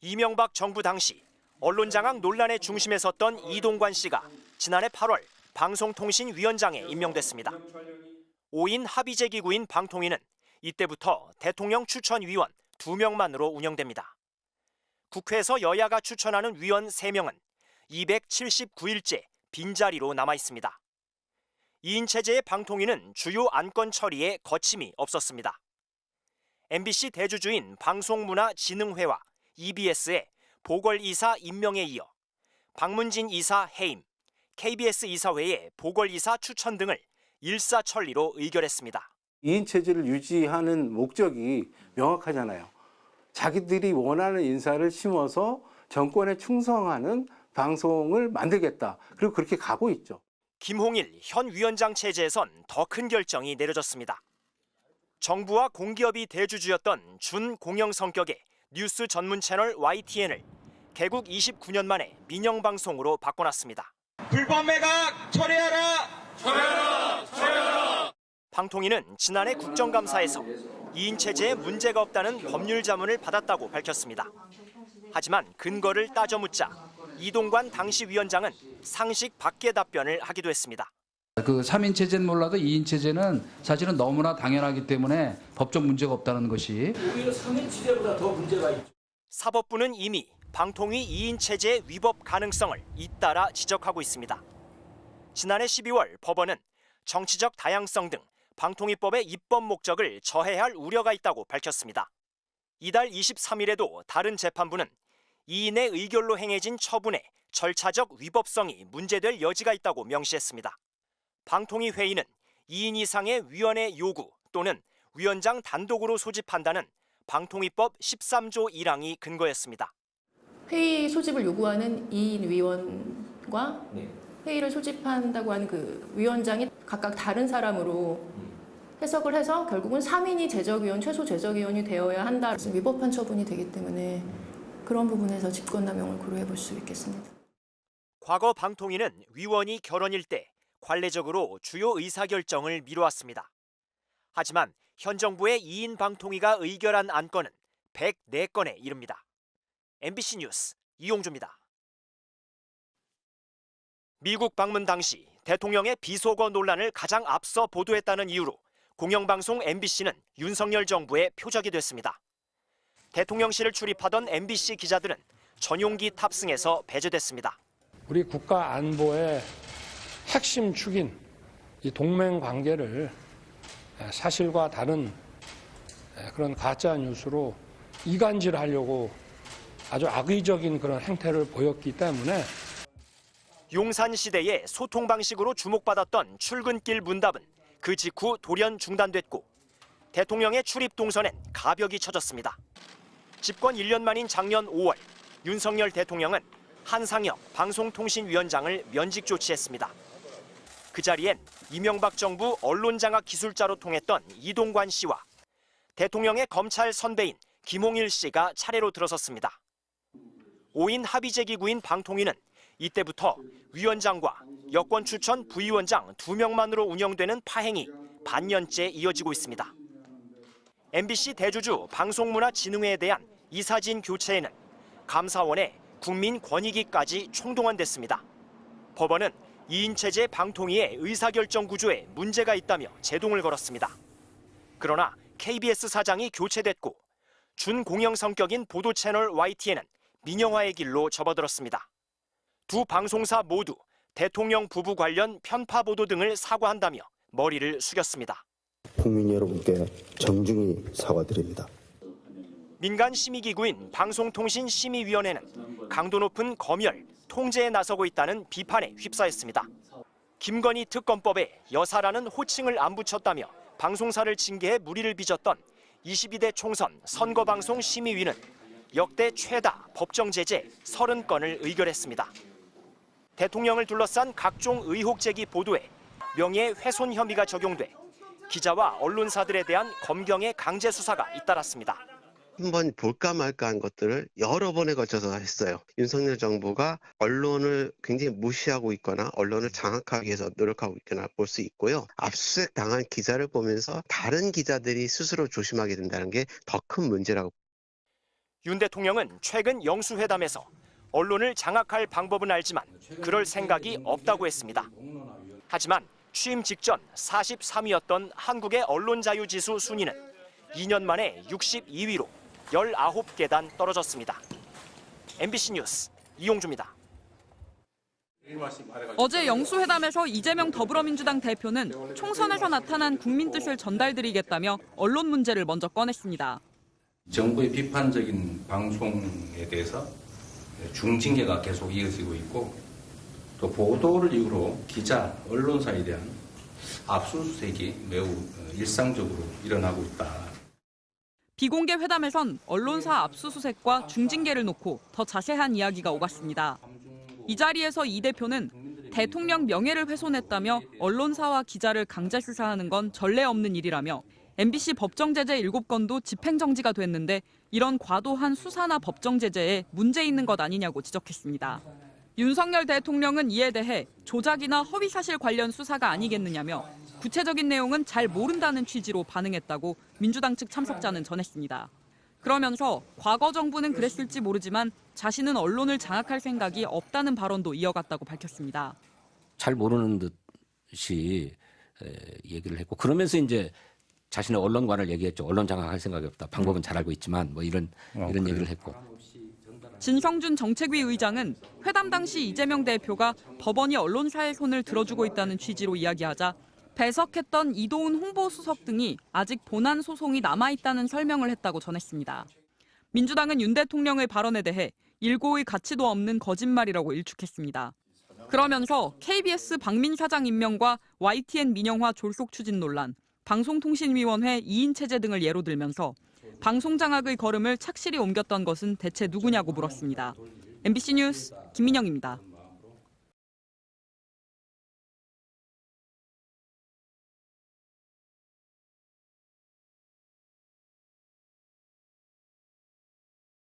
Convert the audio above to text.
이명박 정부 당시 언론 장악 논란의 중심에 섰던 이동관 씨가 지난해 8월 방송통신위원장에 임명됐습니다. 5인 합의제 기구인 방통위는 이때부터 대통령 추천위원 2명만으로 운영됩니다. 국회에서 여야가 추천하는 위원 3명은 279일째 빈자리로 남아 있습니다. 2인 체제의 방통위는 주요 안건 처리에 거침이 없었습니다. MBC 대주주인 방송문화진흥회와 EBS의 보궐이사 임명에 이어 박문진 이사 해임, KBS 이사회의 보궐이사 추천 등을 일사천리로 의결했습니다. 2인 체제를 유지하는 목적이 명확하잖아요. 자기들이 원하는 인사를 심어서 정권에 충성하는 방송을 만들겠다. 그리고 그렇게 가고 있죠. 김홍일 현 위원장 체제에선 더 큰 결정이 내려졌습니다. 정부와 공기업이 대주주였던 준공영 성격의 뉴스 전문 채널 YTN을 개국 29년 만에 민영방송으로 바꿔놨습니다. 불법 매각 처리하라! 처리하라! 처리하라! 방통위는 지난해 국정감사에서 2인 체제에 문제가 없다는 법률 자문을 받았다고 밝혔습니다. 하지만 근거를 따져 묻자 이동관 당시 위원장은 상식 밖의 답변을 하기도 했습니다. 그 3인 체제는 몰라도 2인 체제는 사실은 너무나 당연하기 때문에 법적 문제가 없다는 것이. 오히려 3인 체제보다 더 문제가 있죠. 사법부는 이미 방통위 2인 체제의 위법 가능성을 잇따라 지적하고 있습니다. 지난해 12월 법원은 정치적 다양성 등 방통위법의 입법 목적을 저해할 우려가 있다고 밝혔습니다. 이달 23일에도 다른 재판부는 2인의 의결로 행해진 처분의 절차적 위법성이 문제될 여지가 있다고 명시했습니다. 방통위 회의는 2인 이상의 위원회 요구 또는 위원장 단독으로 소집한다는 방통위법 13조 1항이 근거였습니다. 회의 소집을 요구하는 2인 위원과 회의를 소집한다고 하는 그 위원장이 각각 다른 사람으로 해석을 해서 결국은 3인이 제적위원, 최소 제적위원이 되어야 한다. 위법한 처분이 되기 때문에 그런 부분에서 직권남용을 고려해 볼 수 있겠습니다. 과거 방통위는 위원이 결원일 때 관례적으로 주요 의사결정을 미뤄왔습니다. 하지만 현 정부의 2인 방통위가 의결한 안건은 104건에 이릅니다. MBC 뉴스 이용주입니다. 미국 방문 당시 대통령의 비속어 논란을 가장 앞서 보도했다는 이유로 공영방송 MBC는 윤석열 정부의 표적이 됐습니다. 대통령실을 출입하던 MBC 기자들은 전용기 탑승해서 배제됐습니다. 우리 국가 안보의 핵심 축인 이 동맹 관계를 사실과 다른 그런 가짜 뉴스로 이간질하려고 아주 악의적인 그런 행태를 보였기 때문에 용산 시대의 소통 방식으로 주목받았던 출근길 문답은 그 직후 돌연 중단됐고 대통령의 출입 동선엔 가벽이 쳐졌습니다. 집권 1년 만인 작년 5월 윤석열 대통령은 한상혁 방송통신위원장을 면직 조치했습니다. 그 자리엔 이명박 정부 언론장악 기술자로 통했던 이동관 씨와 대통령의 검찰 선배인 김홍일 씨가 차례로 들어섰습니다. 5인 합의제 기구인 방통위는 이때부터 위원장과 여권 추천 부위원장 2명만으로 운영되는 파행이 반년째 이어지고 있습니다. MBC 대주주 방송문화진흥회에 대한 이사진 교체에는 감사원의 국민권익위까지 총동원됐습니다. 법원은 2인 체제 방통위의 의사결정 구조에 문제가 있다며 제동을 걸었습니다. 그러나 KBS 사장이 교체됐고 준공영 성격인 보도채널 YTN은 민영화의 길로 접어들었습니다. 두 방송사 모두 대통령 부부 관련 편파 보도 등을 사과한다며 머리를 숙였습니다. 국민 여러분께 정중히 사과드립니다. 민간 심의기구인 방송통신심의위원회는 강도 높은 검열, 통제에 나서고 있다는 비판에 휩싸였습니다. 김건희 특검법에 여사라는 호칭을 안 붙였다며 방송사를 징계해 물의를 빚었던 22대 총선 선거방송심의위는 역대 최다 법정 제재 30건을 의결했습니다. 대통령을 둘러싼 각종 의혹 제기 보도에 명예훼손 혐의가 적용돼 기자와 언론사들에 대한 검경의 강제 수사가 잇따랐습니다. 한번 볼까 말까 한 것들을 여러 번에 걸쳐서 했어요. 윤석열 정부가 언론을 굉장히 무시하고 있거나 언론을 장악하기 위해서 노력하고 있거나 볼 수 있고요. 압수수색 당한 기자를 보면서 다른 기자들이 스스로 조심하게 된다는 게 더 큰 문제라고. 윤 대통령은 최근 영수회담에서 언론을 장악할 방법은 알지만 그럴 생각이 없다고 했습니다. 하지만 취임 직전 43위였던 한국의 언론자유지수 순위는 2년 만에 62위로 19계단 떨어졌습니다. MBC 뉴스 이용주입니다. 어제 영수회담에서 이재명 더불어민주당 대표는 총선에서 나타난 국민 뜻을 전달드리겠다며 언론 문제를 먼저 꺼냈습니다. 정부의 비판적인 방송에 대해서 중징계가 계속 이어지고 있고 또 보도를 이유로 기자, 언론사에 대한 압수수색이 매우 일상적으로 일어나고 있다. 비공개 회담에선 언론사 압수수색과 중징계를 놓고 더 자세한 이야기가 오갔습니다. 이 자리에서 이 대표는 대통령 명예를 훼손했다며 언론사와 기자를 강제 수사하는 건 전례 없는 일이라며 MBC 법정 제재 7건도 집행정지가 됐는데 이런 과도한 수사나 법정 제재에 문제 있는 것 아니냐고 지적했습니다. 윤석열 대통령은 이에 대해 조작이나 허위사실 관련 수사가 아니겠느냐며 구체적인 내용은 잘 모른다는 취지로 반응했다고 민주당 측 참석자는 전했습니다. 그러면서 과거 정부는 그랬을지 모르지만 자신은 언론을 장악할 생각이 없다는 발언도 이어갔다고 밝혔습니다. 잘 모르는 듯이 얘기를 했고 그러면서 이제 자신의 언론관을 얘기했죠. 언론 장악할 생각이 없다. 방법은 잘 알고 있지만 뭐 이런 얘기를 했고. 진성준 정책위 의장은 회담 당시 이재명 대표가 법원이 언론사의 손을 들어주고 있다는 취지로 이야기하자 배석했던 이도훈 홍보수석 등이 아직 본안 소송이 남아있다는 설명을 했다고 전했습니다. 민주당은 윤 대통령의 발언에 대해 일고의 가치도 없는 거짓말이라고 일축했습니다. 그러면서 KBS 박민 사장 임명과 YTN 민영화 졸속 추진 논란, 방송통신위원회 2인 체제 등을 예로 들면서 방송 장악의 걸음을 착실히 옮겼던 것은 대체 누구냐고 물었습니다. MBC 뉴스 김민영입니다.